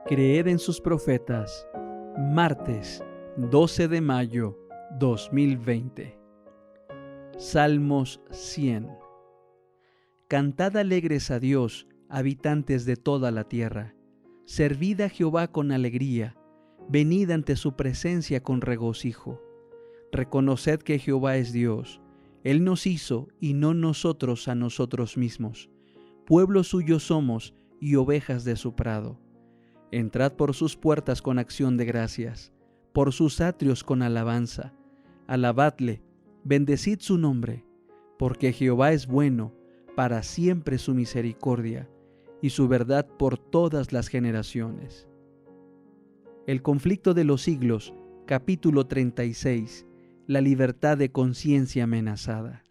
Creed en sus profetas. Martes, 12 de mayo 2020. Salmos 100. Cantad alegres a Dios, habitantes de toda la tierra. Servid a Jehová con alegría. Venid ante su presencia con regocijo. Reconoced que Jehová es Dios. Él nos hizo y no nosotros a nosotros mismos. Pueblo suyo somos y ovejas de su prado. Entrad por sus puertas con acción de gracias, por sus atrios con alabanza. Alabadle, bendecid su nombre, porque Jehová es bueno, para siempre su misericordia, y su verdad por todas las generaciones. El conflicto de los siglos, capítulo 36, la libertad de conciencia amenazada.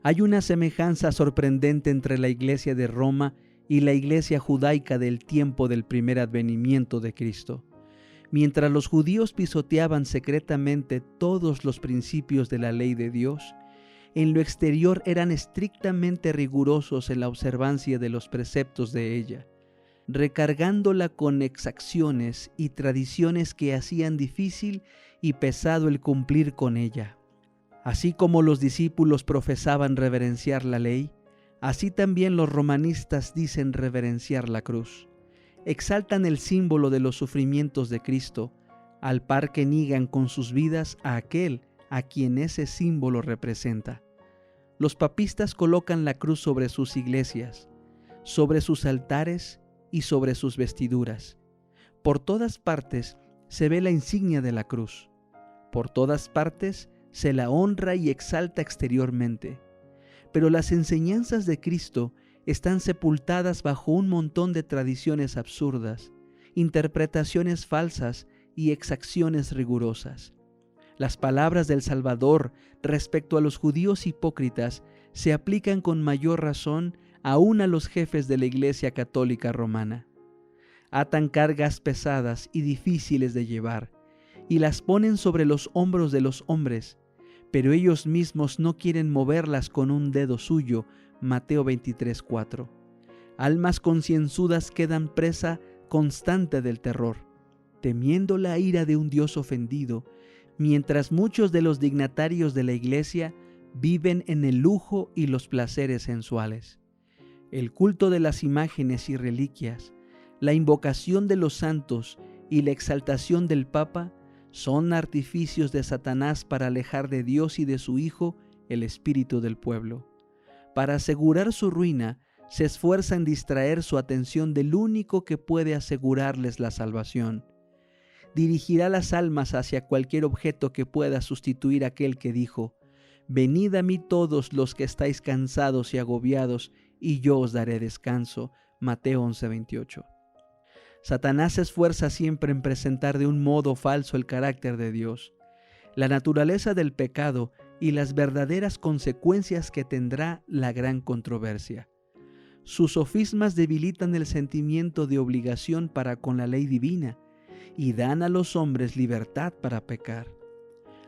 Hay una semejanza sorprendente entre la iglesia de Roma y la iglesia judaica del tiempo del primer advenimiento de Cristo. Mientras los judíos pisoteaban secretamente todos los principios de la ley de Dios, en lo exterior eran estrictamente rigurosos en la observancia de los preceptos de ella, recargándola con exacciones y tradiciones que hacían difícil y pesado el cumplir con ella. Así como los discípulos profesaban reverenciar la ley, así también los romanistas dicen reverenciar la cruz. Exaltan el símbolo de los sufrimientos de Cristo, al par que niegan con sus vidas a aquel a quien ese símbolo representa. Los papistas colocan la cruz sobre sus iglesias, sobre sus altares y sobre sus vestiduras. Por todas partes se ve la insignia de la cruz. Por todas partes se la honra y exalta exteriormente. Pero las enseñanzas de Cristo están sepultadas bajo un montón de tradiciones absurdas, interpretaciones falsas y exacciones rigurosas. Las palabras del Salvador respecto a los judíos hipócritas se aplican con mayor razón aún a los jefes de la Iglesia Católica Romana. Atan cargas pesadas y difíciles de llevar, y las ponen sobre los hombros de los hombres, pero ellos mismos no quieren moverlas con un dedo suyo. Mateo 23:4. Almas concienzudas quedan presa constante del terror, temiendo la ira de un Dios ofendido, mientras muchos de los dignatarios de la Iglesia viven en el lujo y los placeres sensuales. El culto de las imágenes y reliquias, la invocación de los santos y la exaltación del Papa son artificios de Satanás para alejar de Dios y de su Hijo el espíritu del pueblo. Para asegurar su ruina, se esfuerza en distraer su atención del único que puede asegurarles la salvación. Dirigirá las almas hacia cualquier objeto que pueda sustituir aquel que dijo: «Venid a mí todos los que estáis cansados y agobiados, y yo os daré descanso». Mateo 11:28. Satanás se esfuerza siempre en presentar de un modo falso el carácter de Dios, la naturaleza del pecado y las verdaderas consecuencias que tendrá la gran controversia. Sus sofismas debilitan el sentimiento de obligación para con la ley divina y dan a los hombres libertad para pecar.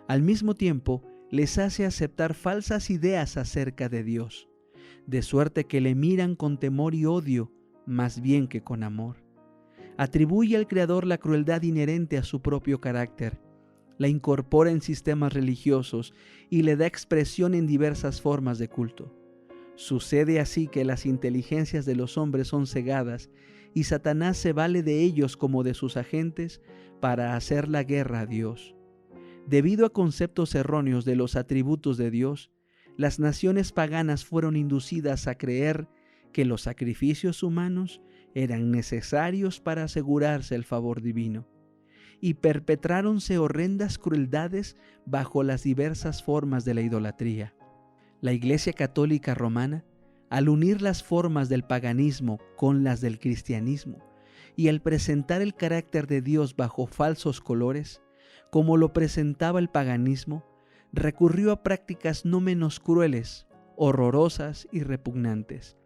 Al mismo tiempo, les hace aceptar falsas ideas acerca de Dios, de suerte que le miran con temor y odio, más bien que con amor. Atribuye al Creador la crueldad inherente a su propio carácter, la incorpora en sistemas religiosos y le da expresión en diversas formas de culto. Sucede así que las inteligencias de los hombres son cegadas y Satanás se vale de ellos como de sus agentes para hacer la guerra a Dios. Debido a conceptos erróneos de los atributos de Dios, las naciones paganas fueron inducidas a creer que los sacrificios humanos eran necesarios para asegurarse el favor divino, y perpetráronse horrendas crueldades bajo las diversas formas de la idolatría. La Iglesia Católica Romana, al unir las formas del paganismo con las del cristianismo, y al presentar el carácter de Dios bajo falsos colores, como lo presentaba el paganismo, recurrió a prácticas no menos crueles, horrorosas y repugnantes.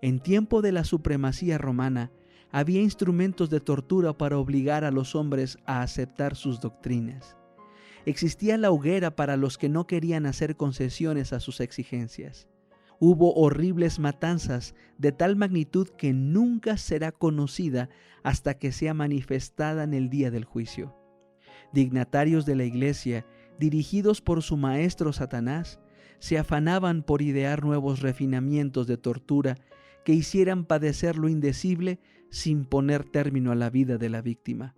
En tiempo de la supremacía romana, había instrumentos de tortura para obligar a los hombres a aceptar sus doctrinas. Existía la hoguera para los que no querían hacer concesiones a sus exigencias. Hubo horribles matanzas de tal magnitud que nunca será conocida hasta que sea manifestada en el día del juicio. Dignatarios de la iglesia, dirigidos por su maestro Satanás, se afanaban por idear nuevos refinamientos de tortura que hicieran padecer lo indecible sin poner término a la vida de la víctima.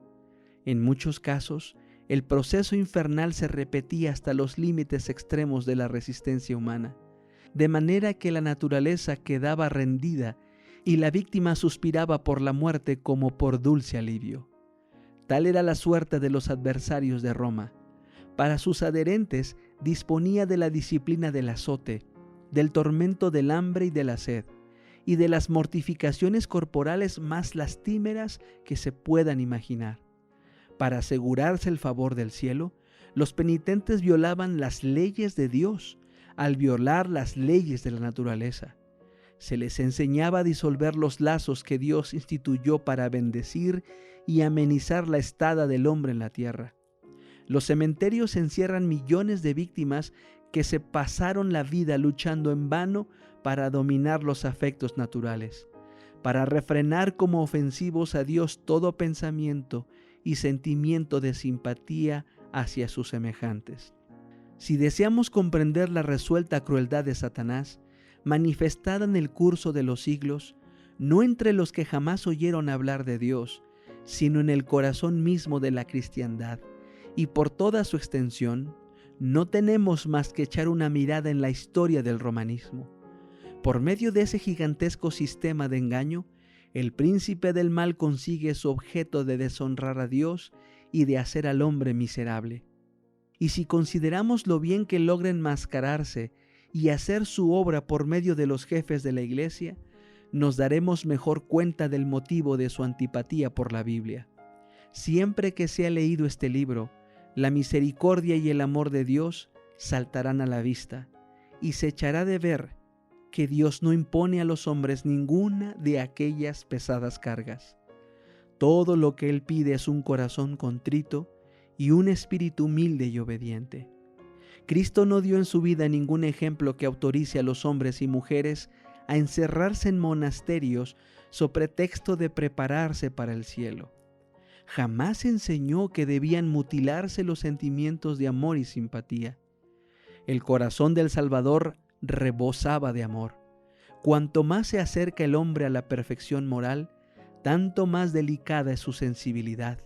En muchos casos, el proceso infernal se repetía hasta los límites extremos de la resistencia humana, de manera que la naturaleza quedaba rendida y la víctima suspiraba por la muerte como por dulce alivio. Tal era la suerte de los adversarios de Roma. Para sus adherentes disponía de la disciplina del azote, del tormento del hambre y de la sed, y de las mortificaciones corporales más lastimeras que se puedan imaginar. Para asegurarse el favor del cielo, los penitentes violaban las leyes de Dios al violar las leyes de la naturaleza. Se les enseñaba a disolver los lazos que Dios instituyó para bendecir y amenizar la estada del hombre en la tierra. Los cementerios encierran millones de víctimas que se pasaron la vida luchando en vano para dominar los afectos naturales, para refrenar como ofensivos a Dios todo pensamiento y sentimiento de simpatía hacia sus semejantes. Si deseamos comprender la resuelta crueldad de Satanás, manifestada en el curso de los siglos, no entre los que jamás oyeron hablar de Dios, sino en el corazón mismo de la cristiandad, y por toda su extensión, no tenemos más que echar una mirada en la historia del romanismo. Por medio de ese gigantesco sistema de engaño, el príncipe del mal consigue su objeto de deshonrar a Dios y de hacer al hombre miserable. Y si consideramos lo bien que logra enmascararse y hacer su obra por medio de los jefes de la iglesia, nos daremos mejor cuenta del motivo de su antipatía por la Biblia. Siempre que se ha leído este libro, la misericordia y el amor de Dios saltarán a la vista, y se echará de ver que Dios no impone a los hombres ninguna de aquellas pesadas cargas. Todo lo que Él pide es un corazón contrito y un espíritu humilde y obediente. Cristo no dio en su vida ningún ejemplo que autorice a los hombres y mujeres a encerrarse en monasterios so pretexto de prepararse para el cielo. Jamás enseñó que debían mutilarse los sentimientos de amor y simpatía. El corazón del Salvador rebosaba de amor. Cuanto más se acerca el hombre a la perfección moral, tanto más delicada es su sensibilidad,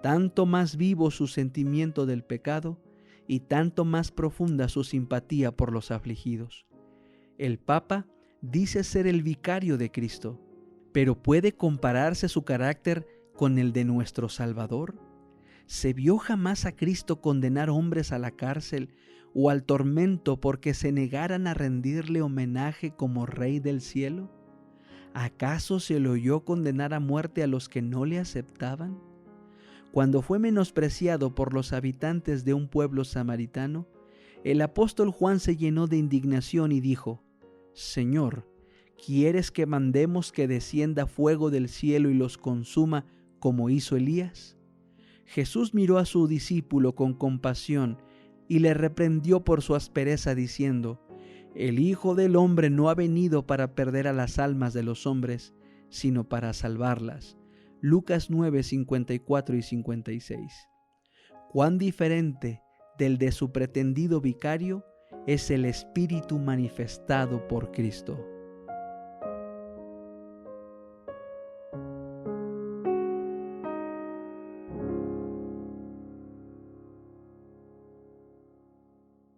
tanto más vivo su sentimiento del pecado y tanto más profunda su simpatía por los afligidos. El Papa dice ser el vicario de Cristo, pero ¿puede compararse su carácter con el de nuestro Salvador? ¿Se vio jamás a Cristo condenar hombres a la cárcel o al tormento porque se negaran a rendirle homenaje como Rey del cielo? ¿Acaso se le oyó condenar a muerte a los que no le aceptaban? Cuando fue menospreciado por los habitantes de un pueblo samaritano, el apóstol Juan se llenó de indignación y dijo: Señor, ¿quieres que mandemos que descienda fuego del cielo y los consuma como hizo Elías? Jesús miró a su discípulo con compasión y le reprendió por su aspereza diciendo: El Hijo del Hombre no ha venido para perder a las almas de los hombres, sino para salvarlas. Lucas 9, 54 y 56. Cuán diferente del de su pretendido vicario es el Espíritu manifestado por Cristo.